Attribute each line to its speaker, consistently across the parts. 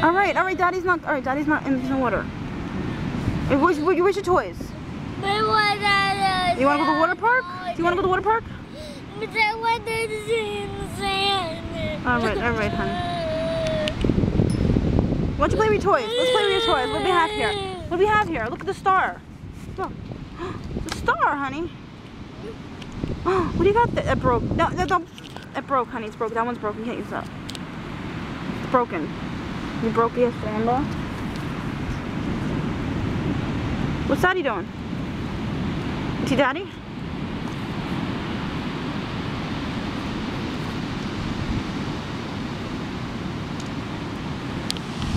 Speaker 1: Alright, Daddy's not in the water. Hey, where's your toys? You want to go to the water park? Do you want to go to the water park?
Speaker 2: But I want to stay in the sand.
Speaker 1: Alright, honey. Why don't you play with your toys? Let's play with your toys. What do we have here? What do we have here? Look at the star. Look. The star, honey. What do you got there? It broke. No, don't. It broke, honey. It's broken. That one's broken. You can't use that. It's broken. You broke it yesterday, remember? What's Daddy doing? Is he Daddy?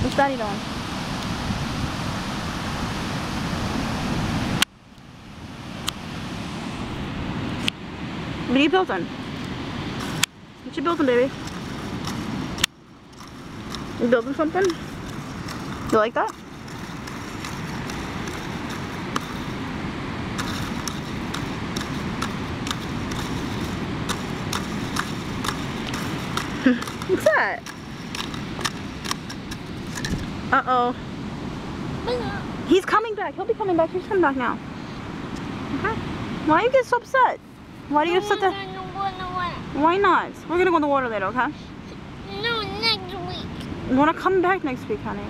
Speaker 1: What's Daddy doing? What are you building? What you building, baby? You building something? You like that? What's that? Uh-oh. He's coming back. He'll be coming back. He's coming back now. Okay. Why you get so upset? Why do you upset that? Why not? We're gonna go in the water later, okay?
Speaker 2: No, next week.
Speaker 1: We wanna come back next week, honey.